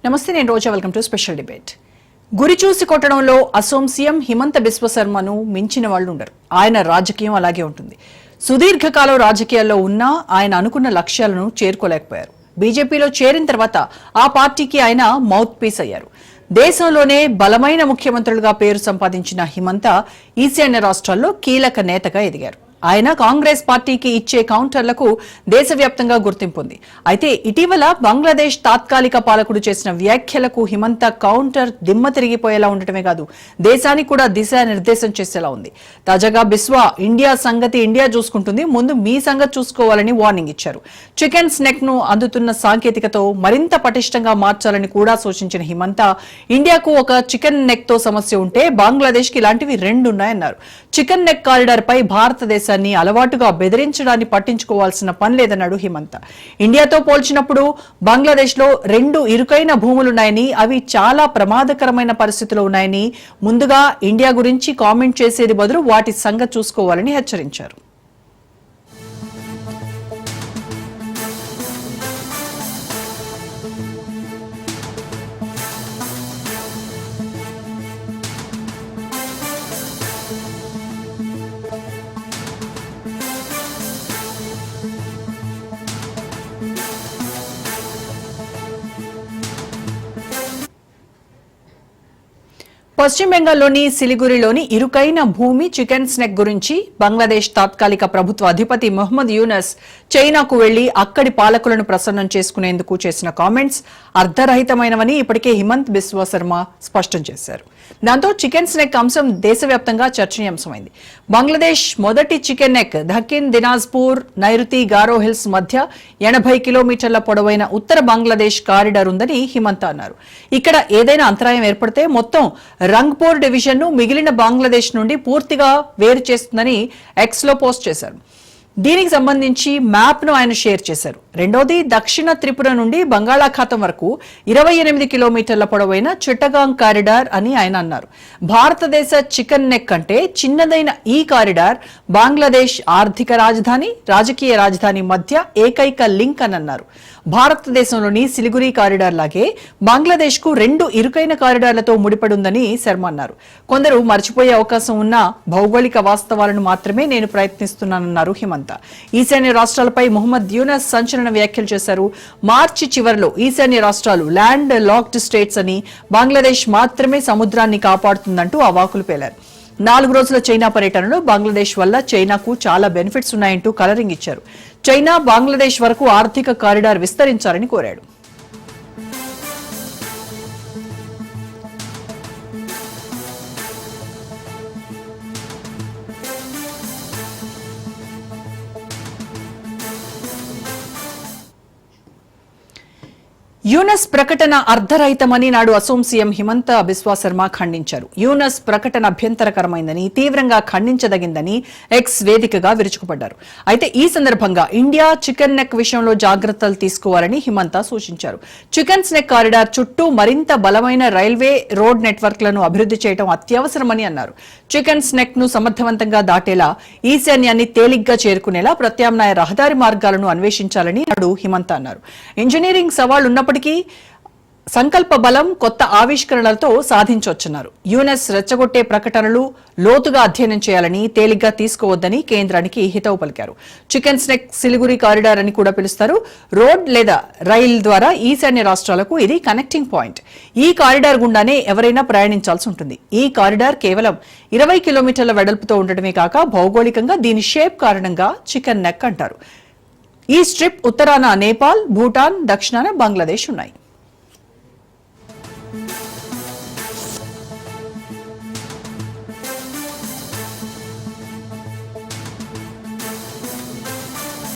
నమస్తే, నేను Roja. Welcome to special debate. గురి చూసి కొట్టడంలో అసోం సీఎం హిమంత బిశ్వ శర్మను మించిన వాళ్ళు ఉండరు. ఆయన రాజకీయం అలాగే ఉంటుంది. సుదీర్ఘకాలం రాజకీయాల్లో ఉన్నా ఆయన అనుకున్న లక్ష్యాలను చేరుకోలేకపోయారు. బీజేపీలో చేరిన తర్వాత ఆ పార్టీకి ఆయన మౌత్ పీస్ అయ్యారు. దేశంలోనే బలమైన ముఖ్యమంత్రులుగా పేరు సంపాదించిన హిమంత ఈశాన్య రాష్ట్రాల్లో కీలక నేతగా ఎదిగారు. ఆయన కాంగ్రెస్ పార్టీకి ఇచ్చే కౌంటర్లకు దేశవ్యాప్తంగా గుర్తింపు ఉంది. అయితే ఇటీవల బంగ్లాదేశ్ తాత్కాలిక పాలకుడు చేసిన వ్యాఖ్యలకు హిమంత కౌంటర్ దిమ్మ తిరిగిపోయేలా ఉండటమే కాదు, దేశానికి కూడా దిశానిర్దేశం చేసేలా ఉంది. తాజాగా బిస్వా ఇండియా చూసుకుంటుంది, ముందు మీ సంగతి చూసుకోవాలని వార్నింగ్ ఇచ్చారు. చికెన్ స్నెక్ ను అందుతున్న సాంకేతికతో మరింత పటిష్టంగా మార్చాలని కూడా సూచించిన హిమంత, ఇండియాకు ఒక చికెన్ నెక్ తో సమస్య ఉంటే బంగ్లాదేశ్ కి ఇలాంటివి 2 ఉన్నాయన్నారు. చికెన్ నెక్ కారిడార్ పై భారతదేశ అలవాటుగా బెదిరించడాన్ని పట్టించుకోవాల్సిన పని లేదన్నాడు హిమంత. ఇండియాతో పోల్చినప్పుడు బంగ్లాదేశ్ లో 2 ఇరుకైన భూములున్నాయని, అవి చాలా ప్రమాదకరమైన పరిస్థితిలో ఉన్నాయని, ముందుగా ఇండియా గురించి కామెంట్ చేసేది బదులు వాటి సంగతి చూసుకోవాలని హెచ్చరించారు. పశ్చిమ బెంగాల్లోని సిలిగురిలోని ఇరుకైన భూమి చికెన్ స్నెక్ గురించి బంగ్లాదేశ్ తాత్కాలిక ప్రభుత్వ అధిపతి మొహమ్మద్ యూనస్ చైనాకు వెళ్లి అక్కడి పాలకులను ప్రసన్నం చేసుకునేందుకు చేసిన కామెంట్స్ అర్ధరహితమైనవని ఇప్పటికే హిమంత్ బిశ్వ శర్మ స్పష్టం చేశారు. దాంతో చికెన్ స్నెక్ అంశం దేశవ్యాప్తంగా చర్చనీయాంశమైంది. బంగ్లాదేశ్ మొదటి చికెన్ నెక్ దఖిన్ దినాజ్పూర్ నైరుతి గారో హిల్స్ మధ్య 80 కిలోమీటర్ల పొడవైన ఉత్తర బంగ్లాదేశ్ కారిడార్ ఉందని హిమంత అన్నారు. ఇక్కడ ఏదైనా అంతరాయం ఏర్పడితే మొత్తం రంగ్పూర్ డివిజన్ ను మిగిలిన బంగ్లాదేశ్ నుండి పూర్తిగా వేరు చేస్తుందని ఎక్స్ లో పోస్ట్ చేశారు. దీనికి సంబంధించి మ్యాప్ ను ఆయన షేర్ చేశారు. రెండోది, దక్షిణ త్రిపుర నుండి బంగాళాఖాతం వరకు 28 కిలోమీటర్ల పొడవైన చిట్టగాంగ్ కారిడార్ అని ఆయన అన్నారు. భారతదేశ చికెన్ నెక్ కంటే చిన్నదైన ఈ కారిడార్ బంగ్లాదేశ్ ఆర్థిక రాజధాని, రాజకీయ రాజధాని మధ్య ఏకైక లింక్ అని అన్నారు. భారతదేశంలోని సిలిగురి కారిడార్ లాగే బంగ్లాదేశ్ కు 2 ఇరుకైన కారిడార్లతో ముడిపడి ఉందని శర్మ అన్నారు. కొందరు మర్చిపోయే అవకాశం ఉన్న భౌగోళిక వాస్తవాలను మాత్రమే నేను ప్రయత్నిస్తున్నానన్నారు హిమంత. ఈశాన్య రాష్ట్రాలపై మొహమ్మద్ యూనస్ సంచలన వ్యాఖ్యలు చేశారు. మార్చి చివరిలో ఈశాన్య రాష్ట్రాలు ల్యాండ్ లాక్డ్ స్టేట్స్ అని, బంగ్లాదేశ్ మాత్రమే సముద్రాన్ని కాపాడుతుందంటూ అవాకులు పేలారు. 4 రోజుల చైనా పర్యటనలో బంగ్లాదేశ్ వల్ల చైనాకు చాలా బెనిఫిట్స్ ఉన్నాయంటూ కలరింగ్ ఇచ్చారు. చైనా బంగ్లాదేశ్ వరకు ఆర్థిక కారిడార్ విస్తరించాలని కోరాడు. యూనస్ ప్రకటన అర్ధరహితమని నాడు అసోం సీఎం హిమంత బిశ్వ శర్మ ఖండించారు. యూనస్ ప్రకటన అభ్యంతరకరమైందని, తీవ్రంగా ఖండించదగిందని ఎక్స్ వేదికగా విరుచుకుపడ్డారు. అయితే ఈ సందర్భంగా ఇండియా చికెన్ నెక్ విషయంలో జాగ్రత్తలు తీసుకోవాలని హిమంత సూచించారు. చికెన్ స్నెక్ కారిడార్ చుట్టూ మరింత బలమైన రైల్వే రోడ్ నెట్వర్క్లను అభివృద్ధి చేయడం అత్యవసరమని అన్నారు. చికెన్ స్నెక్ ను సమర్థవంతంగా దాటేలా, ఈశాన్యాన్ని తేలిగ్గా చేరుకునేలా ప్రత్యామ్నాయ రహదారి మార్గాలను అన్వేషించాలని నాడు హిమంత అన్నారు. ఇంజనీరింగ్ సవాళ్లున్నప్పటికీ సంకల్ప బలం, కొత్త ఆవిష్కరణలతో సాధించవచ్చున్నారు. యూనస్ రెచ్చగొట్టే ప్రకటనలు లోతుగా అధ్యయనం చేయాలని, తేలిగ్గా తీసుకోవద్దని కేంద్రానికి హితవు పలికారు. చికెన్ స్నెక్ సిలిగురి కారిడార్ అని కూడా పిలుస్తారు. రోడ్ లేదా రైల్ ద్వారా ఈశాన్య రాష్ట్రాలకు ఇది కనెక్టింగ్ పాయింట్. ఈ కారిడార్ గుండానే ఎవరైనా ప్రయాణించాల్సి ఉంటుంది. ఈ కారిడార్ కేవలం 20 కిలోమీటర్ల వెడల్పుతో ఉండటమే కాక భౌగోళికంగా దీని షేప్ కారణంగా చికెన్ నెక్ అంటారు. ఈ స్ట్రిప్ ఉత్తరాన నేపాల్, భూటాన్, దక్షిణాన బంగ్లాదేశ్ ఉన్నాయి.